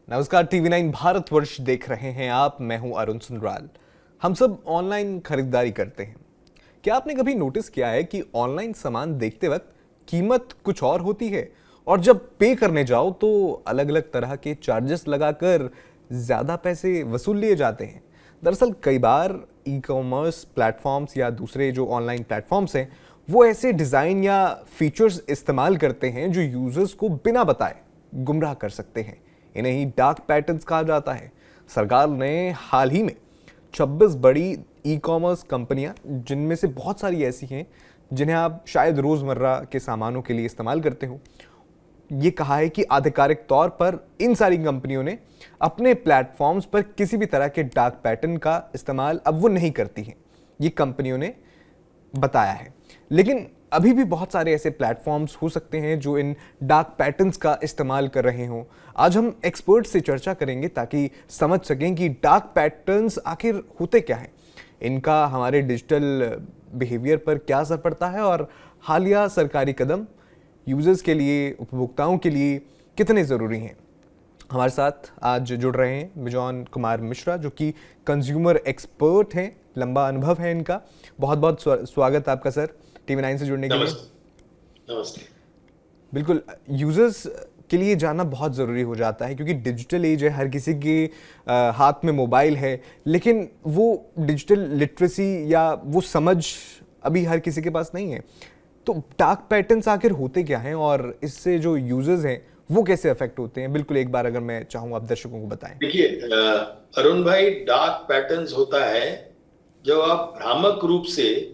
नमस्कार, टीवी9 भारतवर्ष देख रहे हैं आप। मैं हूं अरुण सुंदराल। हम सब ऑनलाइन खरीदारी करते हैं। क्या आपने कभी नोटिस किया है कि ऑनलाइन सामान देखते वक्त कीमत कुछ और होती है और जब पे करने जाओ तो अलग अलग तरह के चार्जेस लगाकर ज़्यादा पैसे वसूल लिए जाते हैं। दरअसल कई बार ई कॉमर्स प्लेटफॉर्म्स या दूसरे जो ऑनलाइन प्लेटफॉर्म्स हैं वो ऐसे डिज़ाइन या फीचर्स इस्तेमाल करते हैं जो यूज़र्स को बिना बताए गुमराह कर सकते हैं। इन्हें ही डार्क पैटर्न्स कहा जाता है। सरकार ने हाल ही में 26 बड़ी ई कॉमर्स कंपनियां, जिनमें से बहुत सारी ऐसी हैं जिन्हें आप शायद रोज़मर्रा के सामानों के लिए इस्तेमाल करते हो, ये कहा है कि आधिकारिक तौर पर इन सारी कंपनियों ने अपने प्लेटफॉर्म्स पर किसी भी तरह के डार्क पैटर्न का इस्तेमाल अब वो नहीं करती हैं। ये कंपनियों ने बताया है। लेकिन अभी भी बहुत सारे ऐसे प्लेटफॉर्म्स हो सकते हैं जो इन डार्क पैटर्न्स का इस्तेमाल कर रहे हों। आज हम एक्सपर्ट से चर्चा करेंगे ताकि समझ सकें कि डार्क पैटर्न्स आखिर होते क्या हैं, इनका हमारे डिजिटल बिहेवियर पर क्या असर पड़ता है और हालिया सरकारी कदम यूजर्स के लिए, उपभोक्ताओं के लिए कितने ज़रूरी हैं। हमारे साथ आज जुड़ रहे हैं बिजॉन कुमार मिश्रा, जो कि कंज्यूमर एक्सपर्ट हैं। लंबा अनुभव है इनका। बहुत बहुत स्वागत आपका सर टीवी9 से जुड़ने के लिए। नमस्ते। बिल्कुल, यूजर्स के लिए जानना बहुत ज़रूरी हो जाता है क्योंकि डिजिटल एज है, हर किसी के हाथ में मोबाइल है, लेकिन वो डिजिटल लिटरेसी या वो समझ अभी हर किसी के पास नहीं है। तो डार्क पैटर्न्स आखिर होते क्या हैं और इससे जो यूजर्स हैं वो कैसे अफेक्ट होते हैं? बिल्कुल, एक बार अगर मैं चाहूँ आप दर्शकों को बताएं। देखिए अरुण भाई, डार्क पैटर्न्स होता है जब आप भ्रामक रूप से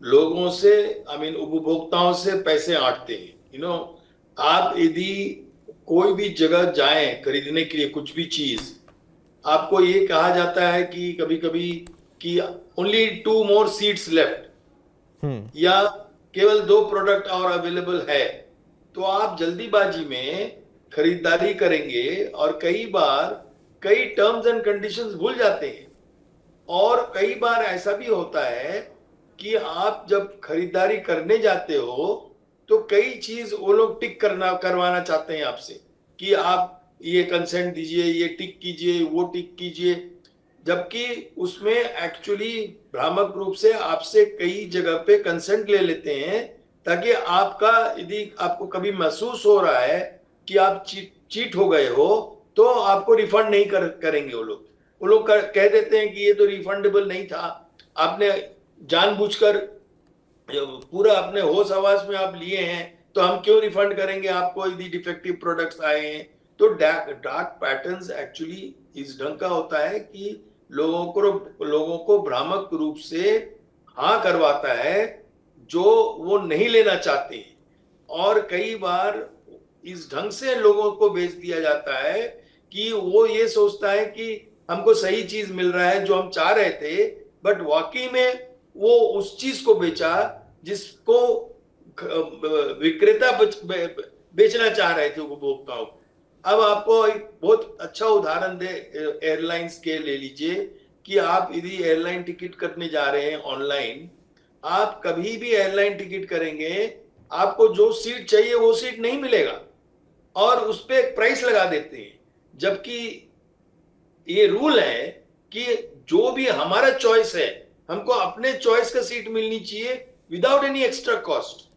लोगों से उपभोक्ताओं से पैसे आंटते हैं। आप यदि कोई भी जगह जाएं खरीदने के लिए कुछ भी चीज, आपको ये कहा जाता है कि कभी कभी कि ओनली 2 मोर सीट्स लेफ्ट, या केवल 2 प्रोडक्ट और अवेलेबल है, तो आप जल्दीबाजी में खरीदारी करेंगे और कई बार कई टर्म्स एंड कंडीशंस भूल जाते हैं। और कई बार ऐसा भी होता है कि आप जब खरीदारी करने जाते हो तो कई चीज वो लोग टिक करवाना चाहते हैं आपसे कि आप ये कंसेंट दीजिए, ये टिक कीजिए, वो टिक कीजिए, जबकि उसमें एक्चुअली भ्रामक रूप से आपसे कई जगह पे कंसेंट ले लेते हैं ताकि आपका, यदि आपको कभी महसूस हो रहा है कि आप चीट हो गए हो, तो आपको रिफंड नहीं करेंगे। वो लोग कह देते हैं कि ये तो रिफंडेबल नहीं था, आपने जानबूझकर पूरा अपने होश हवास में आप लिए हैं, तो हम क्यों रिफंड करेंगे आपको यदि डिफेक्टिव प्रोडक्ट्स आए हैं। तो डार्क पैटर्न्स एक्चुअली इस ढंग का होता है कि लोगों को भ्रामक रूप से हाँ करवाता है जो वो नहीं लेना चाहते हैं। और कई बार इस ढंग से लोगों को बेच दिया जाता है कि वो ये सोचता है कि हमको सही चीज मिल रहा है जो हम चाह रहे थे, बट वाकई में वो उस चीज को बेचा जिसको विक्रेता बेचना चाह रहे थे उपभोक्ताओं को। अब आपको एक बहुत अच्छा उदाहरण दे, एयरलाइंस के ले लीजिए कि आप यदि एयरलाइन टिकट करने जा रहे हैं ऑनलाइन, आप कभी भी एयरलाइन टिकट करेंगे, आपको जो सीट चाहिए वो सीट नहीं मिलेगा और उस पर एक प्राइस लगा देते हैं, जबकि ये रूल है कि जो भी हमारा चॉइस है, हमको अपने चॉइस का सीट मिलनी चाहिए विदाउट एनी एक्स्ट्रा कॉस्ट।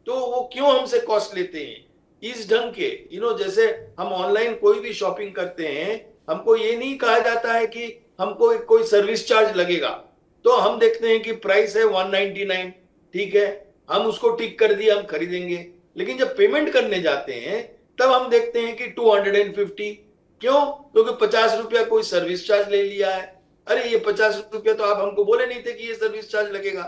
तो वो क्यों हमसे कॉस्ट लेते हैं इस ढंग के? जैसे हम ऑनलाइन कोई भी शॉपिंग करते हैं, हमको ये नहीं कहा जाता है कि हमको कोई सर्विस चार्ज लगेगा। तो हम देखते हैं कि प्राइस है 199, ठीक है, हम उसको टिक कर दिया, हम खरीदेंगे। लेकिन जब पेमेंट करने जाते हैं तब हम देखते हैं कि 250। क्यों? क्योंकि 50 रुपया कोई सर्विस चार्ज ले लिया है। अरे ये 50 रुपया तो आप हमको बोले नहीं थे कि ये सर्विस चार्ज लगेगा।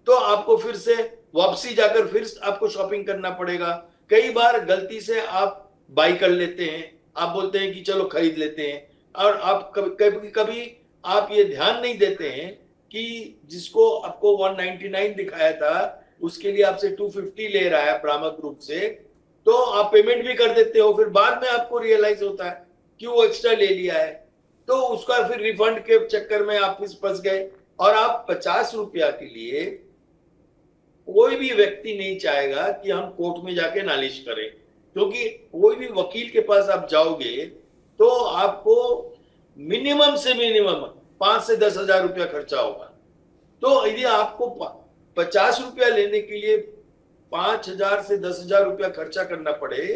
तो आपको फिर से वापसी जाकर फिर आपको शॉपिंग करना पड़ेगा। कई बार गलती से आप बाई कर लेते हैं, आप बोलते हैं कि चलो खरीद लेते हैं, और आप कभी कभी आप ये ध्यान नहीं देते हैं कि जिसको आपको 199 दिखाया था उसके लिए आपसे 250 ले रहा है भ्रामक रूप से, तो आप पेमेंट भी कर देते हो। फिर बाद में आपको रियलाइज होता है कि वो एक्स्ट्रा ले लिया है, तो उसका फिर रिफंड के चक्कर में आप फंस गए। और आप 50 रुपया के लिए, कोई भी व्यक्ति नहीं चाहेगा कि हम कोर्ट में जाके नालिश करें, क्योंकि कोई भी वकील के पास आप जाओगे तो आपको मिनिमम से मिनिमम 5 से 10 हजार रुपया खर्चा होगा। तो यदि आपको 50 रुपया लेने के लिए 5 हजार से 10 हजार रुपया खर्चा करना पड़े,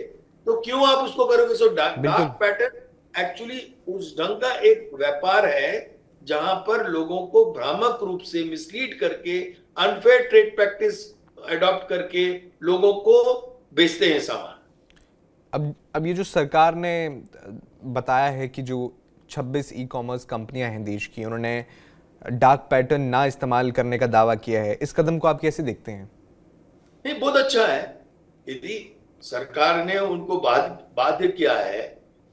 तो क्यों आप उसको करोगे? सो बिल्कुल। डार्क पैटर्न एक्चुअली उस ढंग का एक व्यापार है जहां पर लोगों को भ्रामक रूप से मिसलीड करके, अनफेयर ट्रेड प्रैक्टिस अडॉप्ट करके लोगों को बेचते हैं सामान। अब ये जो सरकार ने बताया है कि जो 26 ई कॉमर्स कंपनियां हैं देश की, उन्होंने डार्क पैटर्न ना इस्तेमाल करने का दावा किया है, इस कदम को आप कैसे देखते हैं? नहीं, बहुत अच्छा है। यदि सरकार ने उनको बाध्य किया है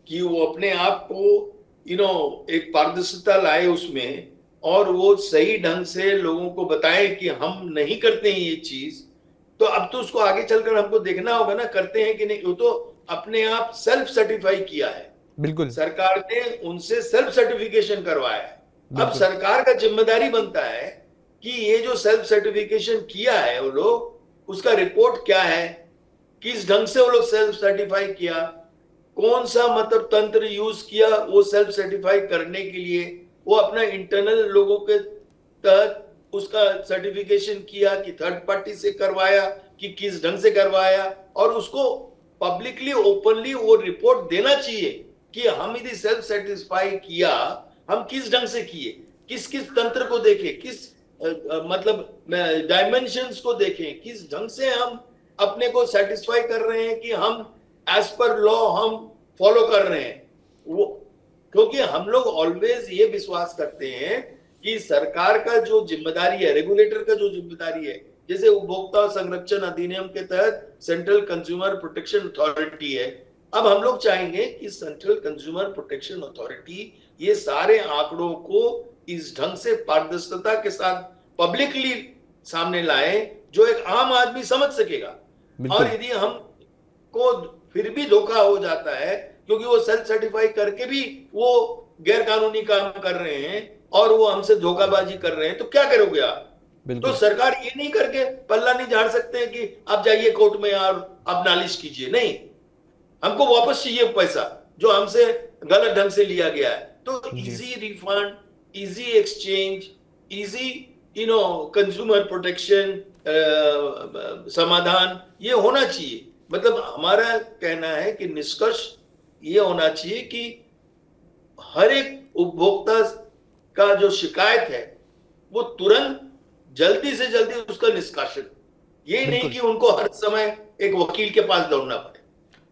कि वो अपने आप को एक पारदर्शिता लाए उसमें, और वो सही ढंग से लोगों को बताएं कि हम नहीं करते हैं ये चीज, तो अब तो उसको आगे चलकर हमको देखना होगा ना, करते हैं कि नहीं। वो तो अपने आप सेल्फ सर्टिफाई किया है, बिल्कुल सरकार ने उनसे सेल्फ सर्टिफिकेशन करवाया है। अब बिल्कुल। सरकार का जिम्मेदारी बनता है कि ये जो सेल्फ सर्टिफिकेशन किया है वो लोग, उसका रिपोर्ट क्या है, किस ढंग से वो लोग सेल्फ सर्टिफाई किया, कौन सा मतलब तंत्र यूज किया वो सेल्फ सर्टिफाई करने के लिए, वो अपना इंटरनल लोगों के तहत उसका सर्टिफिकेशन किया कि थर्ड पार्टी से करवाया कि किस ढंग से करवाया, और उसको पब्लिकली ओपनली वो रिपोर्ट देना चाहिए कि हम यदि सेल्फ सेटिस्फाई किया, हम किस ढंग से किए, किस किस तंत्र को देखें, किस मतलब डायमेंशंस को देखें, किस ढंग से हम अपने को सेटिस्फाई कर रहे हैं कि हम एज पर लॉ हम फॉलो कर रहे हैं वो। क्योंकि हम लोग ऑलवेज ये विश्वास करते हैं कि सरकार का जो जिम्मेदारी है, रेगुलेटर का जो जिम्मेदारी है, जैसे उपभोक्ता संरक्षण अधिनियम के तहत सेंट्रल कंज्यूमर प्रोटेक्शन अथॉरिटी है, अब हम लोग चाहेंगे कि सेंट्रल कंज्यूमर प्रोटेक्शन अथॉरिटी ये सारे आंकड़ों को इस ढंग से पारदर्शिता के साथ पब्लिकली सामने लाए जो एक आम आदमी समझ सकेगा। और यदि हम को फिर भी धोखा हो जाता है, क्योंकि वो सेल्फ सर्टिफाई करके भी वो गैर कानूनी काम कर रहे हैं और वो हमसे धोखाबाजी कर रहे हैं, तो क्या करोगे आप? तो सरकार ये नहीं करके पल्ला नहीं झाड़ सकते हैं कि आप जाइए कोर्ट में और आप नालिश कीजिए, नहीं, हमको वापस चाहिए पैसा जो हमसे गलत ढंग से लिया गया है। तो easy refund, easy exchange, easy consumer protection समाधान ये होना चाहिए। मतलब हमारा कहना है कि निष्कर्ष ये होना चाहिए कि हर एक उपभोक्ता का जो शिकायत है वो तुरंत जल्दी से जल्दी उसका निष्कासन, ये नहीं कि उनको हर समय एक वकील के पास दौड़ना पड़े।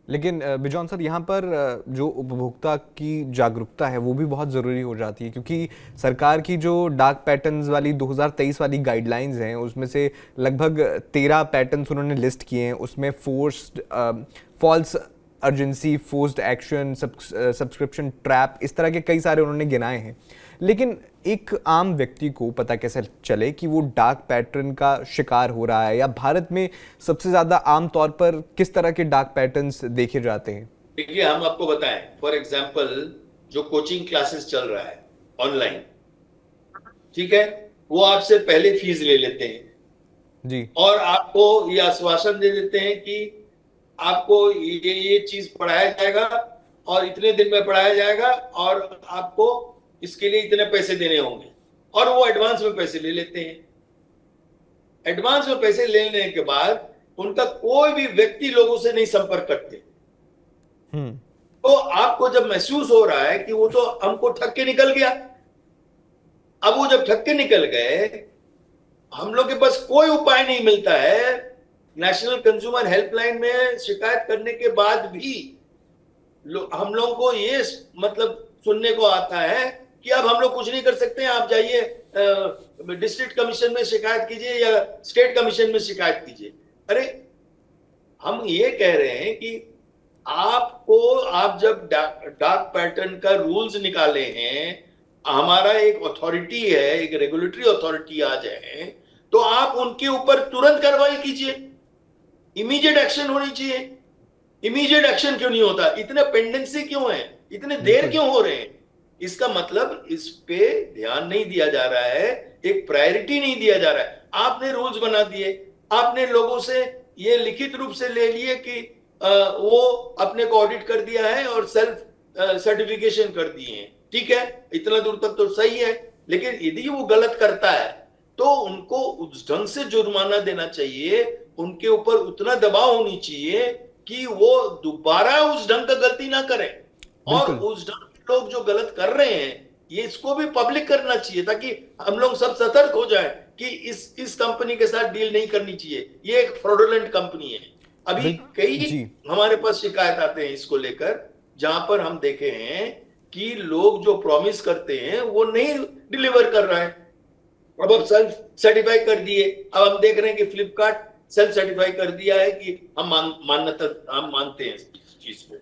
लेकिन बिजॉन सर, यहाँ पर जो उपभोक्ता की जागरूकता है वो भी बहुत ज़रूरी हो जाती है, क्योंकि सरकार की जो डार्क पैटर्न्स वाली 2023 वाली गाइडलाइंस हैं उसमें से लगभग 13 पैटर्न्स उन्होंने लिस्ट किए हैं। उसमें false urgency, forced action, subscription trap, इस तरह के कई सारे उन्होंने गिनाए हैं। लेकिन एक आम व्यक्ति को पता कैसे चले कि वो डार्क पैटर्न का शिकार हो रहा है, या भारत में सबसे ज्यादा आम तौर पर किस तरह के डार्क पैटर्न्स देखे जाते हैं? देखिए, हम आपको बताएं, फॉर एग्जांपल जो कोचिंग क्लासेस चल रहा है ऑनलाइन, ठीक है, वो आपसे पहले फीस ले लेते हैं जी, और आपको ये आश्वासन दे देते हैं कि आपको ये चीज पढ़ाया जाएगा और इतने दिन में पढ़ाया जाएगा और आपको इसके लिए इतने पैसे देने होंगे, और वो एडवांस में पैसे ले लेते हैं। एडवांस में पैसे ले लेने के बाद उनका कोई भी व्यक्ति लोगों से नहीं संपर्क करते। तो आपको जब महसूस हो रहा है कि वो तो हमको ठग के निकल गया, अब वो जब ठग के निकल गए, हम लोग के पास कोई उपाय नहीं मिलता है। नेशनल कंज्यूमर हेल्पलाइन में शिकायत करने के बाद भी हम लोगों को ये मतलब सुनने को आता है कि अब हम लोग कुछ नहीं कर सकते हैं, आप जाइए डिस्ट्रिक्ट कमीशन में शिकायत कीजिए या स्टेट कमीशन में शिकायत कीजिए। अरे, हम ये कह रहे हैं कि आप जब डार्क पैटर्न का रूल्स निकाले हैं, हमारा एक अथॉरिटी है, एक रेगुलेटरी अथॉरिटी आ जाए, तो आप उनके ऊपर तुरंत कार्रवाई कीजिए, इमीडिएट एक्शन होनी चाहिए। इमीडिएट एक्शन क्यों नहीं होता? इतने पेंडेंसी क्यों है, इतने देर क्यों हो रहे हैं? इसका मतलब इस पे ध्यान नहीं दिया जा रहा है, एक प्रायोरिटी नहीं दिया जा रहा है। आपने रूल्स बना दिए, आपने लोगों से ये लिखित रूप से ले लिए कि वो अपने को ऑडिट कर दिया है और सेल्फ सर्टिफिकेशन कर दिए हैं, ठीक है, इतना दूर तक तो सही है। लेकिन यदि वो गलत करता है तो उनको उस ढंग से जुर्माना देना चाहिए, उनके ऊपर उतना दबाव होनी चाहिए कि वो दोबारा उस ढंग का गलती ना करें। और बिल्कुल उस ढंग के लोग जो गलत कर रहे हैं, ये इसको भी पब्लिक करना चाहिए, ताकि हम लोग सब सतर्क हो जाएं कि इस कंपनी के साथ डील नहीं करनी चाहिए, ये एक फ्रॉडुलेंट कंपनी है। अभी कई जी हमारे पास शिकायत आते हैं इसको लेकर, जहां पर हम देखे हैं कि लोग जो प्रॉमिस करते हैं वो नहीं डिलीवर कर रहा है। अब सेल्फ सर्टिफाई कर दिए, अब हम देख रहे हैं कि फ्लिपकार्ट सेल्फ सर्टिफाई कर दिया है कि हम मान्यता हम मानते हैं इस चीज को।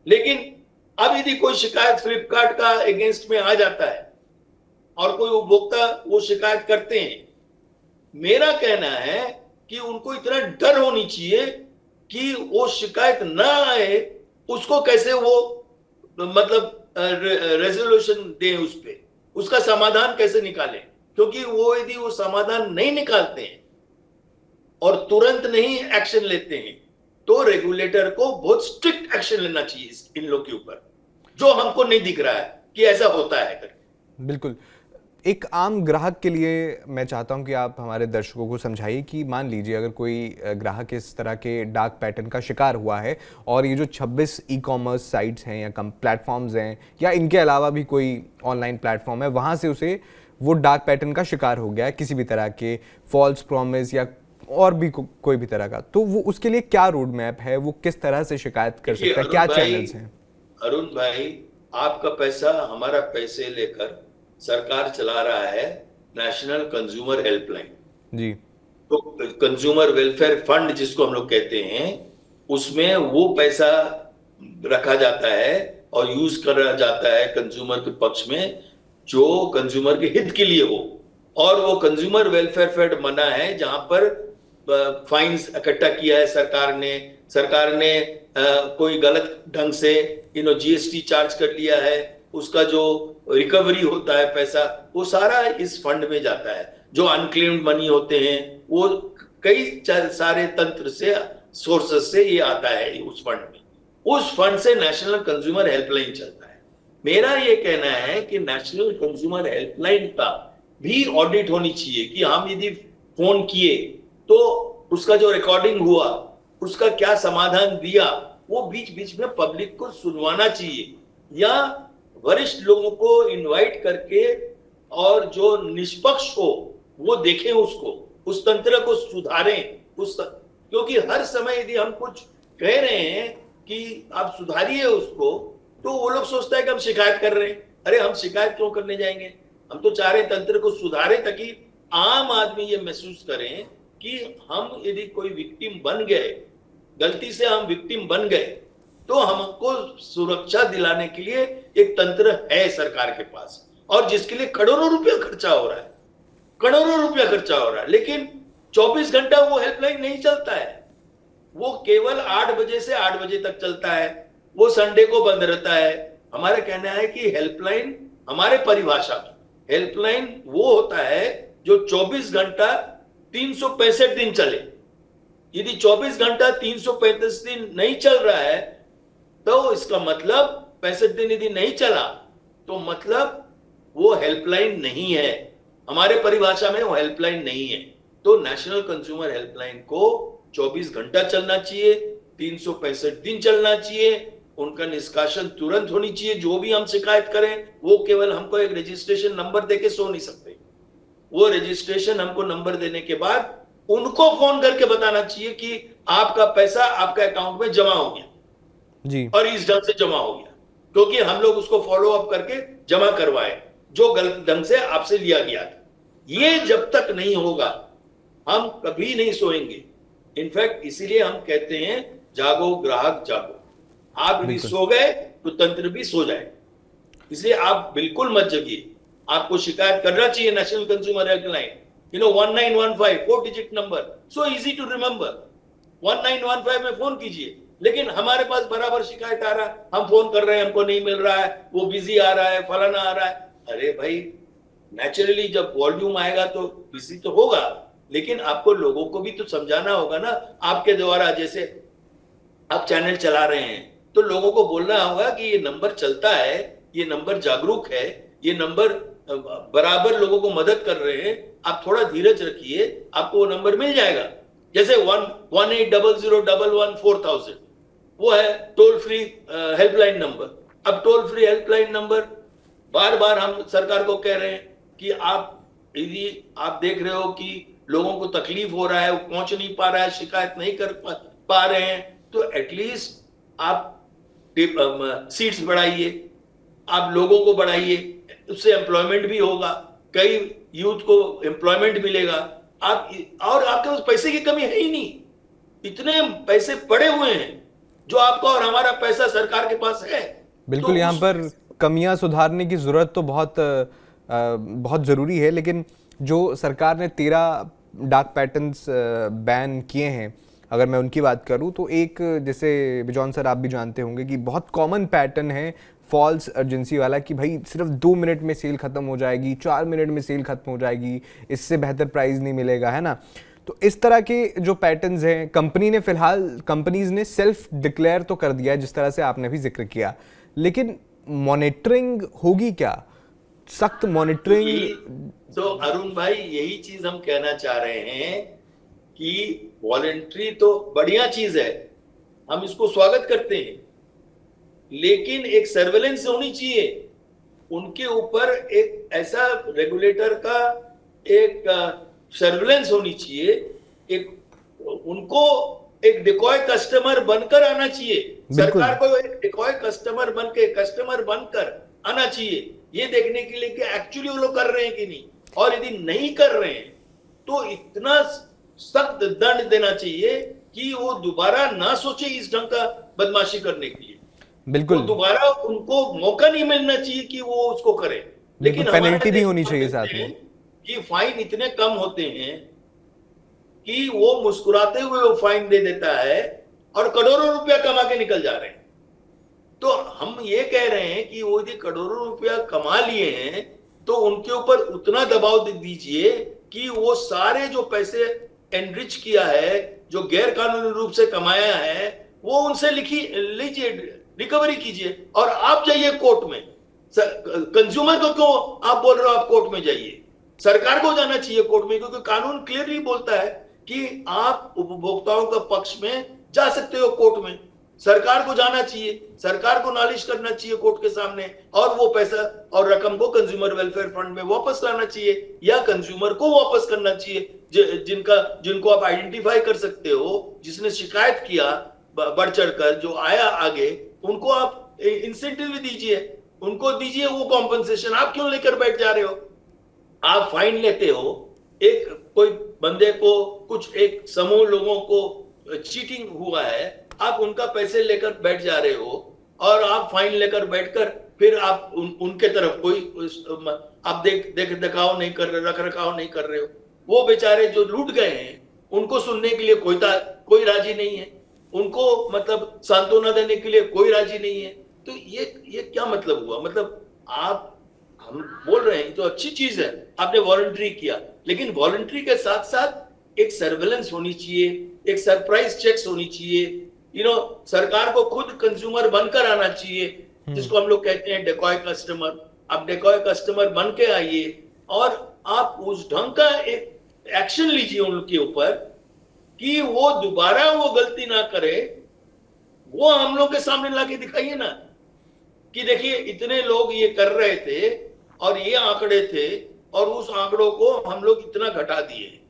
लेकिन अब यदि कोई शिकायत फ्लिपकार्ट का अगेंस्ट में आ जाता है और कोई उपभोक्ता वो शिकायत करते हैं, मेरा कहना है कि उनको इतना डर होनी चाहिए कि वो शिकायत ना आए, उसको कैसे वो मतलब रेजोल्यूशन दें, उस पे उसका समाधान कैसे निकालें। क्योंकि वो यदि वो समाधान नहीं निकालते हैं और तुरंत नहीं एक्शन लेते हैं, तो रेगुलेटर को बहुत स्ट्रिक्ट एक्शन लेना चाहिए इन लोग के ऊपर, जो हमको नहीं दिख रहा है कि ऐसा होता है करके। बिल्कुल। एक आम ग्राहक के लिए मैं चाहता हूं कि आप हमारे दर्शकों को समझाइए कि मान लीजिए अगर कोई ग्राहक इस तरह के डार्क पैटर्न का शिकार हुआ है और ये जो 26 ई कॉमर्स साइट्स हैं या कम प्लेटफॉर्म्स हैं या इनके अलावा भी कोई ऑनलाइन प्लेटफॉर्म है, वहाँ से उसे वो डार्क पैटर्न का शिकार हो गया है किसी भी तरह के फॉल्स प्रॉमिस या और भी कोई भी तरह का, तो वो उसके लिए क्या रोड मैप है, वो किस तरह से शिकायत कर सकता है, क्या चैनल्स हैं? अरुण भाई, आपका पैसा हमारा पैसे लेकर सरकार चला रहा है नेशनल कंज्यूमर हेल्पलाइन जी। तो कंज्यूमर वेलफेयर फंड जिसको हम लोग कहते हैं, उसमें वो पैसा रखा जाता है और यूज करा जाता है कंज्यूमर के पक्ष में, जो कंज्यूमर के हित के लिए हो। और वो कंज्यूमर वेलफेयर फंड बना है जहां पर फाइन्स इकट्ठा किया है सरकार ने कोई गलत ढंग से जीएसटी चार्ज कर लिया है, उसका जो रिकवरी होता है पैसा, वो सारा इस फंड में जाता है। जो अनक्लेम्ड मनी होते हैं वो कई सारे तंत्र से सोर्सेस से ये आता है उस फंड में। उस फंड से नेशनल कंज्यूमर हेल्पलाइन चलता है। मेरा ये कहना है कि नेशनल कंज्यूमर हेल्पलाइन का भी ऑडिट होनी चाहिए कि हम यदि फोन किए तो उसका जो रिकॉर्डिंग हुआ, उसका क्या समाधान दिया, वो बीच बीच में पब्लिक को सुनवाना चाहिए, या वरिष्ठ लोगों को इनवाइट करके और जो निष्पक्ष हो वो देखें, उसको उस तंत्र को सुधारें। क्योंकि हर समय यदि हम कुछ कह रहे हैं कि आप सुधारिए उसको, तो वो लोग सोचता है कि हम शिकायत कर रहे हैं। अरे हम शिकायत क्यों करने जाएंगे? हम तो चाह रहे तंत्र को सुधारे ताकि आम आदमी ये महसूस करें कि हम यदि कोई विक्टिम बन गए, गलती से हम विक्टिम बन गए, तो हमको सुरक्षा दिलाने के लिए एक तंत्र है सरकार के पास, और जिसके लिए करोड़ों रुपया खर्चा हो रहा है, करोड़ों रुपया खर्चा हो रहा है। लेकिन 24 घंटा वो हेल्पलाइन नहीं चलता है, वो केवल 8 बजे से 8 बजे तक चलता है, वो संडे को बंद रहता है। हमारा कहना है कि हेल्पलाइन, हमारे परिभाषा में हेल्पलाइन वो होता है जो 24 घंटा 365 दिन चले। यदि 24 घंटा 335 दिन नहीं चल रहा है, तो इसका मतलब 65 दिन यदि नहीं चला तो मतलब वो हेल्पलाइन नहीं है, हमारे परिभाषा में वो हेल्पलाइन नहीं है। तो नेशनल कंज्यूमर हेल्पलाइन को 24 घंटा चलना चाहिए, 365 दिन चलना चाहिए, उनका निष्कासन तुरंत होनी चाहिए। जो भी हम शिकायत करें वो केवल हमको एक रजिस्ट्रेशन नंबर देके सो नहीं सकते, वो रजिस्ट्रेशन हमको नंबर देने के बाद उनको फोन करके बताना चाहिए कि आपका पैसा आपका अकाउंट में जमा हो गया जी, और इस ढंग से जमा हो गया, क्योंकि हम लोग उसको फॉलो अप करके जमा करवाए जो गलत ढंग से आपसे लिया गया था। ये जब तक नहीं होगा हम कभी नहीं सोएंगे। इनफैक्ट इसीलिए हम कहते हैं जागो ग्राहक जागो। आप यदि सो गए तो तंत्र भी सो जाए, इसलिए आप बिल्कुल मत जगिए। आपको शिकायत करना चाहिए national consumer helpline, 1915 4 digit number, so easy to remember. 1915 में फोन कीजिए। लेकिन हमारे पास बराबर शिकायत आ रहा है, हम फोन कर रहे हैं, हमको नहीं मिल रहा है, वो बिजी आ रहा है, फलाना आ रहा है। अरे भाई, नेचुरली जब वॉल्यूम आएगा तो बिजी तो होगा, लेकिन आपको लोगों को भी तो समझाना होगा ना। आपके द्वारा जैसे आप चैनल चला रहे हैं तो लोगों को बोलना होगा कि ये नंबर चलता है, ये नंबर जागरूक है, ये नंबर बराबर लोगों को मदद कर रहे हैं, आप थोड़ा धीरज रखिए, आपको वो नंबर मिल जाएगा। जैसे 1-1800-11-4000 वो है टोल फ्री हेल्पलाइन नंबर। अब टोल फ्री हेल्पलाइन नंबर बार बार हम सरकार को कह रहे हैं कि आप यदि आप देख रहे हो कि लोगों को तकलीफ हो रहा है, वो पहुंच नहीं पा रहा है, शिकायत नहीं कर पा रहे हैं, तो एटलीस्ट आप सीट्स बढ़ाइए, आप लोगों को बढ़ाइए, उससे एम्प्लॉयमेंट भी होगा, कई यूथ को एम्प्लॉयमेंट मिलेगा। आप और आपके पास पैसे की कमी है ही नहीं, इतने पैसे पड़े हुए हैं जो आपका और हमारा पैसा सरकार के पास है। बिल्कुल, तो यहाँ पर कमियां सुधारने की जरूरत तो बहुत ज़रूरी है, लेकिन जो सरकार ने 13 डार्क पैटर्न्स बैन किए हैं, अगर मैं उनकी बात करूं तो एक, जैसे बिजॉन सर आप भी जानते होंगे कि बहुत कॉमन पैटर्न है फॉल्स अर्जेंसी वाला, कि भाई सिर्फ 2 मिनट में सेल ख़त्म हो जाएगी, 4 मिनट में सेल ख़त्म हो जाएगी, इससे बेहतर प्राइस नहीं मिलेगा, है ना। तो इस तरह के जो पैटर्न्स हैं, कंपनीज ने सेल्फ डिक्लेयर तो कर दिया है, जिस तरह से आपने भी जिक्र किया, लेकिन मॉनिटरिंग होगी क्या? सख्त मॉनिटरिंग। तो अरुण भाई, यही चीज हम कहना चाह रहे हैं कि वॉलंटरी तो बढ़िया चीज है, हम इसको स्वागत करते हैं, लेकिन एक सर्वेलेंस होनी चाहिए उनके ऊपर, एक ऐसा रेगुलेटर का एक सर्वेलेंस होनी चाहिए, एक उनको एक डिकॉय कस्टमर बनकर आना चाहिए, सरकार को एक डिकॉय कस्टमर बनकर आना चाहिए, ये देखने के लिए कि एक्चुअली वो लोग कर रहे हैं कि नहीं, और यदि नहीं कर रहे हैं तो इतना सख्त दंड देना चाहिए कि वो दोबारा ना सोचे इस ढंग का बदमाशी करने के लिए। बिल्कुल, दोबारा उनको मौका नहीं मिलना चाहिए कि वो उसको करें। लेकिन पेनल्टी भी होनी चाहिए साथ में, कि फाइन इतने कम होते हैं कि वो मुस्कुराते हुए वो फाइन दे देता है और करोड़ों रुपया कमा के निकल जा रहे हैं। तो हम ये कह रहे हैं कि वो यदि करोड़ों रुपया कमा लिए हैं तो उनके ऊपर उतना दबाव दे दीजिए कि वो सारे जो पैसे एनरिच किया है, जो गैर कानूनी रूप से कमाया है, वो उनसे लीजिए, रिकवरी कीजिए, और आप जाइए कोर्ट में। कंज्यूमर को क्यों आप बोल रहे हो आप कोर्ट में जाइए? सरकार को जाना चाहिए कोर्ट में, क्योंकि कानून क्लियरली बोलता है कि आप उपभोक्ताओं का पक्ष में जा सकते हो कोर्ट में। सरकार को जाना चाहिए, सरकार को नालिश करना चाहिए कोर्ट के सामने, और वो पैसा और रकम को कंज्यूमर वेलफेयर फंड में वापस लाना चाहिए, या कंज्यूमर को वापस करना चाहिए। जिनको आप आइडेंटिफाई कर सकते हो, जिसने शिकायत किया बढ़ चढ़कर, जो आया आगे, उनको आप इंसेंटिव भी दीजिए, उनको दीजिए वो कॉम्पनसेशन। आप क्यों लेकर बैठ जा रहे हो? आप फाइन लेते हो, एक कोई बंदे को, कुछ एक समूह लोगों को चीटिंग हुआ है, आप उनका पैसे लेकर बैठ जा रहे हो, और आप फाइन लेकर बैठकर फिर आप उनके तरफ कोई आप देख दिखाओ नहीं कर रहे, रख रखाव नहीं कर रहे हो। वो बेचारे जो लूट गए हैं, उनको सुनने के लिए कोई राजी नहीं है, उनको मतलब सांत्वना देने के लिए कोई राजी नहीं है। तो ये क्या मतलब हुआ? मतलब हम बोल रहे हैं तो अच्छी चीज है, आपने वॉलंटरी किया, लेकिन वॉलंटरी के साथ साथ एक सर्वेलेंस होनी चाहिए, एक सरप्राइज चेक्स होनी चाहिए। सरकार को खुद कंज्यूमर बनकर आना चाहिए, जिसको हम लोग कहते हैं डेकॉय कस्टमर। आप डेकॉय कस्टमर बन के आइए और आप उस ढंग का एक एक्शन लीजिए उनके ऊपर कि वो दोबारा वो गलती ना करे। वो हम लोग के सामने लाके दिखाइए ना कि देखिए इतने लोग ये कर रहे थे और ये आंकड़े थे, और उस आंकड़ों को हम लोग इतना घटा दिए।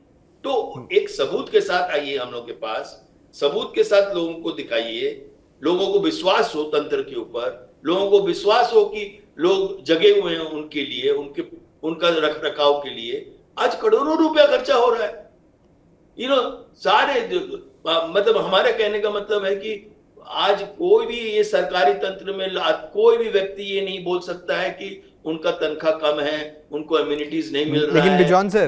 तो एक सबूत के साथ आइए हम लोग के पास, सबूत के साथ लोगों को दिखाइए, लोगों को विश्वास हो तंत्र के ऊपर, लोगों को विश्वास हो कि लोग जगे हुए हैं उनके लिए, उनका रख रखाव के लिए। आज करोड़ों रुपया खर्चा हो रहा है। सारे मतलब हमारे कहने का मतलब है कि आज कोई भी ये सरकारी तंत्र में कोई भी व्यक्ति ये नहीं बोल सकता है कि उनका तनख्वाह कम है, उनको इम्यूनिटीज नहीं मिल रहा है। लेकिन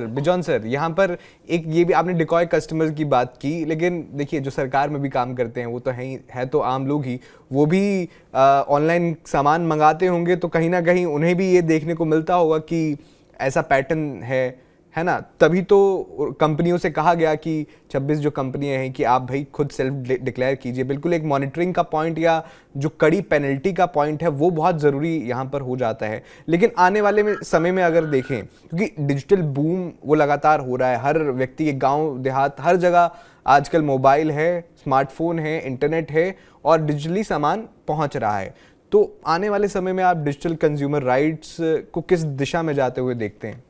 बिजॉन सर यहाँ पर एक ये भी आपने डिकॉय कस्टमर की बात की, लेकिन देखिए जो सरकार में भी काम करते हैं वो तो है तो आम लोग ही, वो भी ऑनलाइन सामान मंगाते होंगे, तो कहीं ना कहीं उन्हें भी ये देखने को मिलता होगा कि ऐसा पैटर्न है है ना, तभी तो कंपनियों से कहा गया कि 26 जो कंपनियां हैं कि आप भाई खुद सेल्फ डिक्लेयर कीजिए। बिल्कुल एक मॉनिटरिंग का पॉइंट या जो कड़ी पेनल्टी का पॉइंट है वो बहुत ज़रूरी यहाँ पर हो जाता है। लेकिन आने वाले समय में अगर देखें, क्योंकि डिजिटल बूम वो लगातार हो रहा है, हर व्यक्ति, गांव देहात, हर जगह आजकल मोबाइल है, स्मार्टफोन है, इंटरनेट है और डिजिटली सामान पहुँच रहा है। तो आने वाले समय में आप डिजिटल कंज्यूमर राइट्स को किस दिशा में जाते हुए देखते हैं?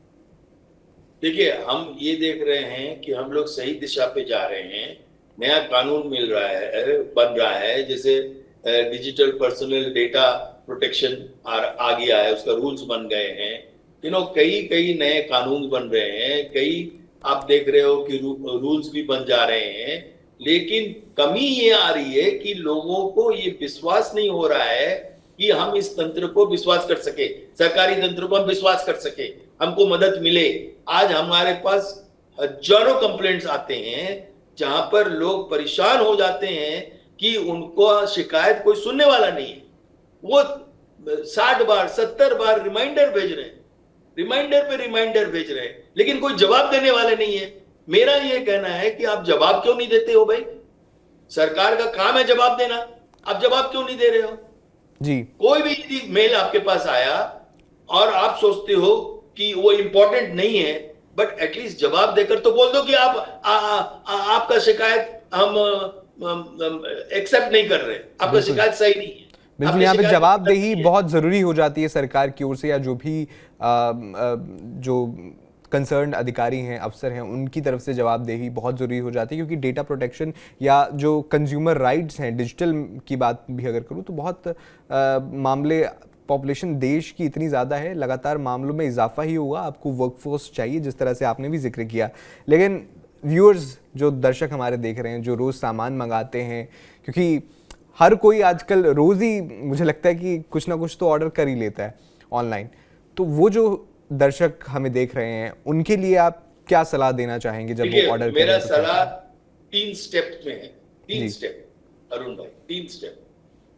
देखिए, हम ये देख रहे हैं कि हम लोग सही दिशा पे जा रहे हैं। नया कानून मिल रहा है, बन रहा है, जैसे डिजिटल पर्सनल डेटा प्रोटेक्शन आ गया है, उसका रूल्स बन गए हैं। कई कई नए कानून बन रहे हैं, कई आप देख रहे हो कि रूल्स भी बन जा रहे हैं। लेकिन कमी ये आ रही है कि लोगों को ये विश्वास नहीं हो रहा है कि हम इस तंत्र को विश्वास कर सके, सरकारी तंत्र को हम विश्वास कर सके, हमको मदद मिले। आज हमारे पास हजारों कंप्लेंट्स आते हैं जहां पर लोग परेशान हो जाते हैं कि उनको शिकायत कोई सुनने वाला नहीं है। वो 60 बार 70 बार रिमाइंडर भेज रहे हैं, रिमाइंडर पे रिमाइंडर भेज रहे हैं, लेकिन कोई जवाब देने वाले नहीं है। मेरा ये कहना है कि आप जवाब क्यों नहीं देते हो भाई? सरकार का काम है जवाब देना, आप जवाब क्यों नहीं दे रहे हो? जी, कोई भी मेल आपके पास आया और आप सोचते हो कि वो इंपॉर्टेंट नहीं है, बट एटलीस्ट जवाब देकर तो बोल दो कि आपका शिकायत हम एक्सेप्ट नहीं कर रहे, आपका शिकायत सही नहीं है। बिल्कुल, यहाँ पे जवाबदेही बहुत ज़रूरी हो जाती है सरकार की ओर से, या जो भी जो कंसर्न अधिकारी हैं, अफसर हैं, उनकी तरफ से जवाबदेही बहुत ज़रूरी हो जाती है। क्योंकि डेटा प्रोटेक्शन या जो कंज्यूमर राइट्स हैं, डिजिटल की बात भी अगर करूँ तो बहुत मामले, पॉपुलेशन देश की इतनी ज़्यादा है, लगातार मामलों में इजाफा ही होगा। आपको वर्कफोर्स चाहिए, जिस तरह से आपने भी जिक्र किया। लेकिन व्यूअर्स, जो दर्शक हमारे देख रहे हैं, जो रोज़ सामान मंगाते हैं, क्योंकि हर कोई आजकल रोज़ ही मुझे लगता है कि कुछ ना कुछ तो ऑर्डर कर ही लेता है ऑनलाइन, तो वो जो दर्शक हमें देख रहे हैं उनके लिए आप क्या सलाह देना चाहेंगे जब वो ऑर्डर करें? मेरा सलाह 3 स्टेप में है। 3 स्टेप अरुण भाई, 3 स्टेप।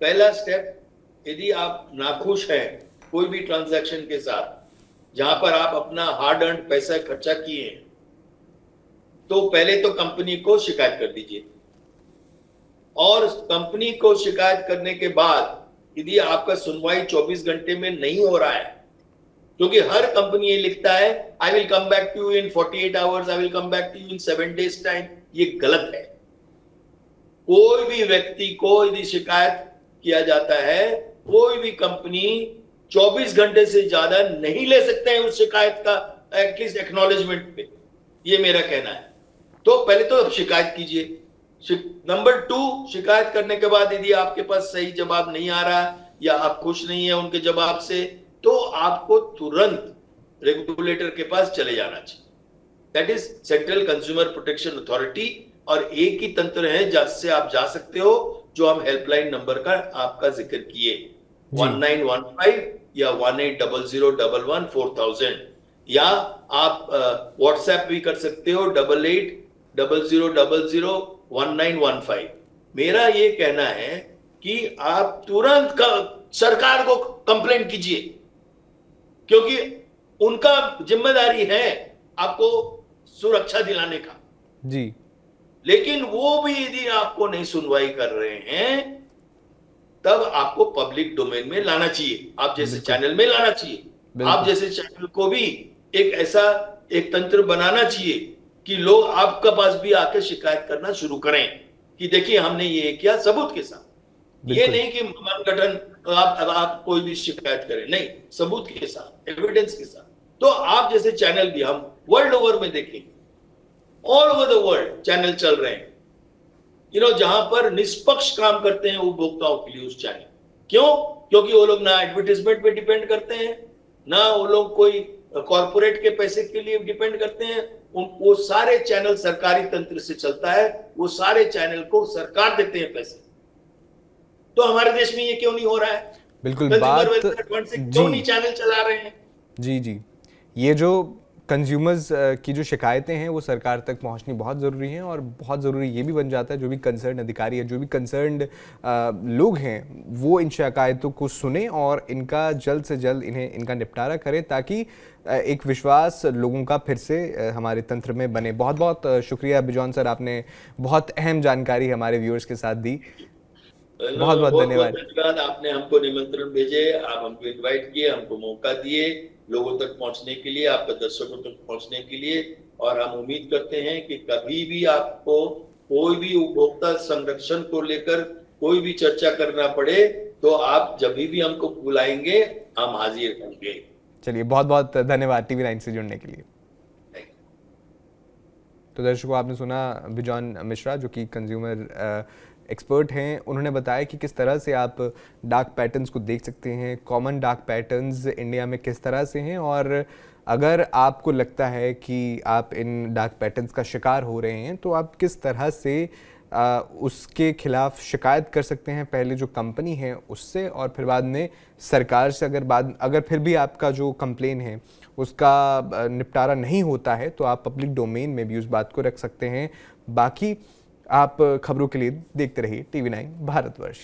पहला स्टेप, यदि आप नाखुश हैं कोई भी ट्रांजैक्शन के साथ जहां पर आप अपना हार्ड अर्न पैसा खर्चा किए हैं, तो पहले तो कंपनी को शिकायत कर दीजिए। और कंपनी को शिकायत करने के बाद यदि आपका सुनवाई 24 घंटे में नहीं हो रहा है, क्योंकि हर कंपनी ये लिखता है I will come back to you in 48 hours, I will come back to you in 7 days time, ये गलत है। कोई भी व्यक्ति को यदि शिकायत किया जाता है, कोई भी कंपनी 24 घंटे से ज्यादा नहीं ले सकते हैं उस शिकायत का एटलीस्ट एक्नॉलेजमेंट पे, ये मेरा कहना है। तो पहले तो शिकायत कीजिए। नंबर 2, शिकायत करने के बाद यदि आपके पास सही जवाब नहीं आ रहा या आप खुश नहीं है उनके जवाब से, तो आपको तुरंत रेगुलेटर के पास चले जाना चाहिए, that is central consumer protection authority. और एक ही तंत्र है जिससे आप जा सकते हो, जो हम हेल्पलाइन नंबर का आपका जिक्र किए, 1915 या 1800114000, या आप व्हाट्सएप भी कर सकते हो 8800001915। मेरा ये कहना है कि आप तुरंत सरकार को कंप्लेंट कीजिए, क्योंकि उनका जिम्मेदारी है आपको सुरक्षा दिलाने का जी। लेकिन वो भी यदि आपको नहीं सुनवाई कर रहे हैं, तब आपको पब्लिक डोमेन में लाना चाहिए, आप जैसे चैनल में लाना चाहिए। आप जैसे चैनल को भी एक ऐसा एक तंत्र बनाना चाहिए कि लोग आपके पास भी आके शिकायत करना शुरू करें कि देखिए हमने ये किया, सबूत के साथ। ये नहीं कि मनगठन आप कोई भी शिकायत करें, नहीं, सबूत के साथ, एविडेंस के साथ। तो आप जैसे चैनल भी हम वर्ल्ड ओवर में देखेंगे, all over the world channel चल रहे हैं, जहां पर निष्पक्ष काम करते हैं उपभोक्ताओं के लिए उस चैनल। क्यों? क्योंकि वो लोग ना एडवर्टाइजमेंट पे डिपेंड करते हैं, ना वो लोग कोई कॉर्पोरेट के पैसे के लिए डिपेंड करते हैं। वो सारे चैनल सरकारी तंत्र से चलता है, वो सारे चैनल को सरकार देते हैं पैसे। तो हमारे देश में ये क्यों नहीं हो रहा है? बिल्कुल, बात क्यों नहीं चैनल चला रहे हैं? जी, ये जो कंज्यूमर्स की जो शिकायतें हैं वो सरकार तक पहुंचनी बहुत ज़रूरी हैं, और बहुत ज़रूरी ये भी बन जाता है जो भी कंसर्न अधिकारी है, जो भी कंसर्न लोग हैं, वो इन शिकायतों को सुने और इनका जल्द से जल्द इनका निपटारा करें, ताकि एक विश्वास लोगों का फिर से हमारे तंत्र में बने। बहुत बहुत शुक्रिया बिजॉन सर, आपने बहुत अहम जानकारी हमारे व्यूअर्स के साथ दी। बहुत बहुत बहुत बहुत धन्यवाद। धन्यवाद। आपने हमको निमंत्रण भेजे, आप हमको इनवाइट किए, हमको मौका दिए लोगों तक पहुंचने के लिए, आपके दर्शकों तक पहुंचने के लिए। और हम उम्मीद करते हैं कि कभी भी आपको कोई भी उपभोक्ता संरक्षण को लेकर कोई भी चर्चा करना पड़े तो आप जब भी हमको बुलाएंगे हम हाजिर होंगे। चलिए, बहुत बहुत धन्यवाद TV9 से जुड़ने के लिए। तो दर्शकों, आपने सुना बिजॉन मिश्रा, जो कि कंज्यूमर एक्सपर्ट हैं। उन्होंने बताया कि किस तरह से आप डार्क पैटर्न्स को देख सकते हैं, कॉमन डार्क पैटर्न्स इंडिया में किस तरह से हैं, और अगर आपको लगता है कि आप इन डार्क पैटर्न्स का शिकार हो रहे हैं तो आप किस तरह से उसके खिलाफ शिकायत कर सकते हैं, पहले जो कंपनी है उससे, और फिर बाद में सरकार से। अगर फिर भी आपका जो कंप्लेन है उसका निपटारा नहीं होता है तो आप पब्लिक डोमेन में भी उस बात को रख सकते हैं। बाकी आप खबरों के लिए देखते रहिए TV9 भारतवर्ष।